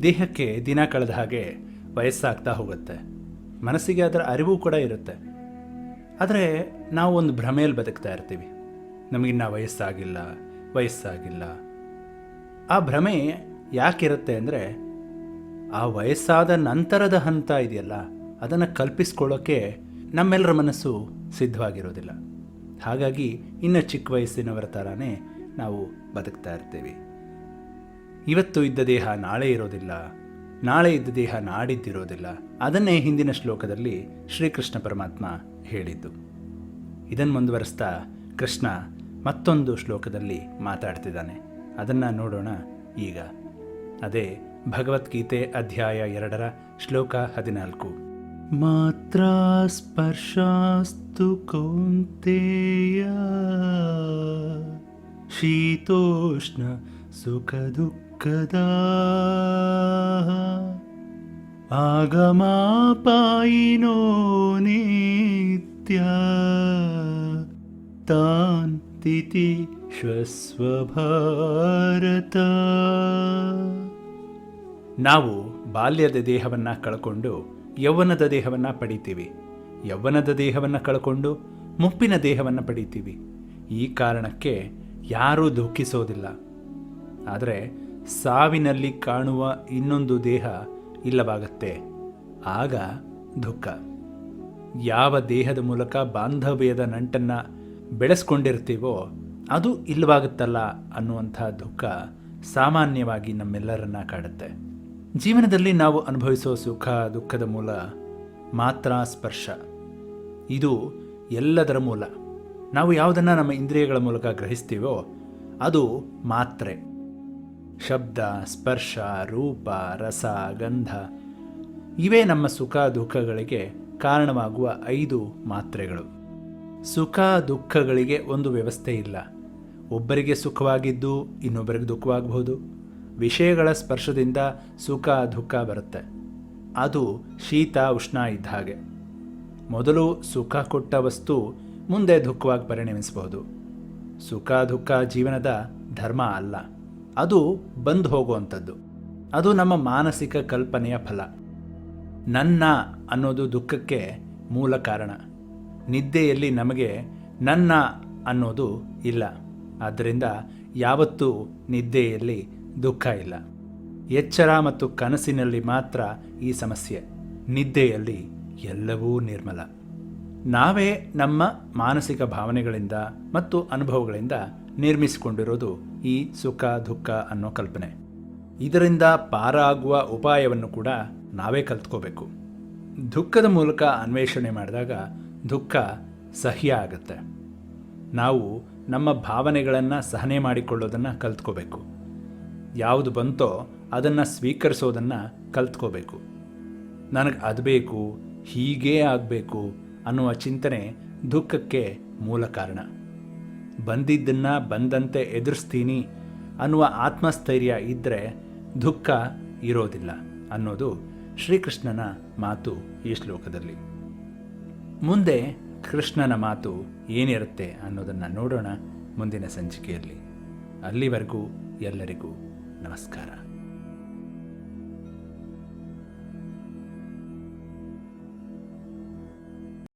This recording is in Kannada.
ದೇಹಕ್ಕೆ ದಿನ ಕಳೆದ ಹಾಗೆ ವಯಸ್ಸಾಗ್ತಾ ಹೋಗುತ್ತೆ, ಮನಸ್ಸಿಗೆ ಅದರ ಅರಿವು ಕೂಡ ಇರುತ್ತೆ. ಆದರೆ ನಾವು ಒಂದು ಭ್ರಮೆಯಲ್ಲಿ ಬದುಕ್ತಾ ಇರ್ತೀವಿ, ನಮಗಿನ್ನ ವಯಸ್ಸಾಗಿಲ್ಲ. ಆ ಭ್ರಮೆ ಯಾಕಿರುತ್ತೆ ಅಂದರೆ, ಆ ವಯಸ್ಸಾದ ನಂತರದ ಹಂತ ಇದೆಯಲ್ಲ, ಅದನ್ನು ಕಲ್ಪಿಸ್ಕೊಳ್ಳೋಕ್ಕೆ ನಮ್ಮೆಲ್ಲರ ಮನಸ್ಸು ಸಿದ್ಧವಾಗಿರೋದಿಲ್ಲ. ಹಾಗಾಗಿ ಇನ್ನು ಚಿಕ್ಕ ವಯಸ್ಸಿನವರ ಥರನೇ ನಾವು ಬದುಕ್ತಾ ಇರ್ತೀವಿ. ಇವತ್ತು ಇದ್ದ ದೇಹ ನಾಳೆ ಇರೋದಿಲ್ಲ, ನಾಳೆ ಇದ್ದ ದೇಹ ನಾಡಿದ್ದಿರೋದಿಲ್ಲ. ಅದನ್ನೇ ಹಿಂದಿನ ಶ್ಲೋಕದಲ್ಲಿ ಶ್ರೀಕೃಷ್ಣ ಪರಮಾತ್ಮ ಹೇಳಿದ್ದು. ಇದನ್ನು ಮುಂದುವರಿಸ್ತಾ ಕೃಷ್ಣ ಮತ್ತೊಂದು ಶ್ಲೋಕದಲ್ಲಿ ಮಾತಾಡ್ತಿದ್ದಾನೆ. ಅದನ್ನು ನೋಡೋಣ ಈಗ. ಅದೇ ಭಗವದ್ಗೀತೆ ಅಧ್ಯಾಯ 2 ಶ್ಲೋಕ 14. ಮಾತ್ರ ಸ್ಪರ್ಶಾಸ್ತು ಕೌಂತೆಯ ಶೀತೋಷ್ಣ ಸುಖ ದುಃಖದ ಆಗಮಾಪಾಯಿನೋ ನಿತ್ಯ ತಾನ್ ತಿಥಿ ಶ್ವಸ್ವಭಾರತ. ನಾವು ಬಾಲ್ಯದ ದೇಹವನ್ನು ಕಳ್ಕೊಂಡು ಯೌವನದ ದೇಹವನ್ನು ಪಡಿತೀವಿ, ಯೌವನದ ದೇಹವನ್ನು ಕಳ್ಕೊಂಡು ಮುಪ್ಪಿನ ದೇಹವನ್ನು ಪಡಿತೀವಿ. ಈ ಕಾರಣಕ್ಕೆ ಯಾರೂ ದುಃಖಿಸೋದಿಲ್ಲ. ಆದರೆ ಸಾವಿನಲ್ಲಿ ಕಾಣುವ ಇನ್ನೊಂದು ದೇಹ ಇಲ್ಲವಾಗತ್ತೆ, ಆಗ ದುಃಖ. ಯಾವ ದೇಹದ ಮೂಲಕ ಬಾಂಧವ್ಯದ ನಂಟನ್ನು ಬೆಳೆಸ್ಕೊಂಡಿರ್ತೀವೋ ಅದು ಇಲ್ಲವಾಗುತ್ತಲ್ಲ ಅನ್ನುವಂಥ ದುಃಖ ಸಾಮಾನ್ಯವಾಗಿ ನಮ್ಮೆಲ್ಲರನ್ನ ಕಾಡುತ್ತೆ. ಜೀವನದಲ್ಲಿ ನಾವು ಅನುಭವಿಸೋ ಸುಖ ದುಃಖದ ಮೂಲ ಮಾತ್ರ ಸ್ಪರ್ಶ. ಇದು ಎಲ್ಲದರ ಮೂಲ. ನಾವು ಯಾವುದನ್ನು ನಮ್ಮ ಇಂದ್ರಿಯಗಳ ಮೂಲಕ ಗ್ರಹಿಸ್ತೀವೋ ಅದು ಮಾತ್ರೆ. ಶಬ್ದ, ಸ್ಪರ್ಶ, ರೂಪ, ರಸ, ಗಂಧ ಇವೇ ನಮ್ಮ ಸುಖ ದುಃಖಗಳಿಗೆ ಕಾರಣವಾಗುವ 5 ಮಾತ್ರೆಗಳು. ಸುಖ ದುಃಖಗಳಿಗೆ ಒಂದು ವ್ಯವಸ್ಥೆ ಇಲ್ಲ. ಒಬ್ಬರಿಗೆ ಸುಖವಾಗಿದ್ದು ಇನ್ನೊಬ್ಬರಿಗೆ ದುಃಖವಾಗಬಹುದು. ವಿಷಯಗಳ ಸ್ಪರ್ಶದಿಂದ ಸುಖ ದುಃಖ ಬರುತ್ತೆ. ಅದು ಶೀತ ಉಷ್ಣ ಇದ್ದ ಹಾಗೆ. ಮೊದಲು ಸುಖ ಕೊಟ್ಟ ವಸ್ತು ಮುಂದೆ ದುಃಖವಾಗಿ ಪರಿಣಮಿಸಬಹುದು. ಸುಖ ದುಃಖ ಜೀವನದ ಧರ್ಮ ಅಲ್ಲ, ಅದು ಬಂದು ಹೋಗುವಂಥದ್ದು. ಅದು ನಮ್ಮ ಮಾನಸಿಕ ಕಲ್ಪನೆಯ ಫಲ. ನನ್ನ ಅನ್ನೋದು ದುಃಖಕ್ಕೆ ಮೂಲ ಕಾರಣ. ನಿದ್ದೆಯಲ್ಲಿ ನಮಗೆ ನನ್ನ ಅನ್ನೋದು ಇಲ್ಲ. ಆದ್ದರಿಂದ ಯಾವತ್ತೂ ನಿದ್ದೆಯಲ್ಲಿ ದುಃಖ ಇಲ್ಲ. ಎಚ್ಚರ ಮತ್ತು ಕನಸಿನಲ್ಲಿ ಮಾತ್ರ ಈ ಸಮಸ್ಯೆ. ನಿದ್ದೆಯಲ್ಲಿ ಎಲ್ಲವೂ ನಿರ್ಮಲ. ನಾವೇ ನಮ್ಮ ಮಾನಸಿಕ ಭಾವನೆಗಳಿಂದ ಮತ್ತು ಅನುಭವಗಳಿಂದ ನಿರ್ಮಿಸಿಕೊಂಡಿರೋದು ಈ ಸುಖ ದುಃಖ ಅನ್ನೋ ಕಲ್ಪನೆ. ಇದರಿಂದ ಪಾರಾಗುವ ಉಪಾಯವನ್ನು ಕೂಡ ನಾವೇ ಕಲ್ತ್ಕೋಬೇಕು. ದುಃಖದ ಮೂಲಕ ಅನ್ವೇಷಣೆ ಮಾಡಿದಾಗ ದುಃಖ ಸಹ್ಯ ಆಗುತ್ತೆ. ನಾವು ನಮ್ಮ ಭಾವನೆಗಳನ್ನು ಸಹನೆ ಮಾಡಿಕೊಳ್ಳೋದನ್ನು ಕಲ್ತ್ಕೋಬೇಕು. ಯಾವುದು ಬಂತೋ ಅದನ್ನು ಸ್ವೀಕರಿಸೋದನ್ನು ಕಲ್ತ್ಕೋಬೇಕು. ನನಗೆ ಅದು ಬೇಕು, ಹೀಗೇ ಆಗಬೇಕು ಅನ್ನುವ ಚಿಂತನೆ ದುಃಖಕ್ಕೆ ಮೂಲ ಕಾರಣ. ಬಂದಿದ್ದನ್ನು ಬಂದಂತೆ ಎದುರಿಸ್ತೀನಿ ಅನ್ನುವ ಆತ್ಮಸ್ಥೈರ್ಯ ಇದ್ದರೆ ದುಃಖ ಇರೋದಿಲ್ಲ ಅನ್ನೋದು ಶ್ರೀಕೃಷ್ಣನ ಮಾತು ಈ ಶ್ಲೋಕದಲ್ಲಿ. ಮುಂದೆ ಕೃಷ್ಣನ ಮಾತು ಏನಿರುತ್ತೆ ಅನ್ನೋದನ್ನು ನೋಡೋಣ ಮುಂದಿನ ಸಂಚಿಕೆಯಲ್ಲಿ. ಅಲ್ಲಿವರೆಗೂ ಎಲ್ಲರಿಗೂ ನಮಸ್ಕಾರ.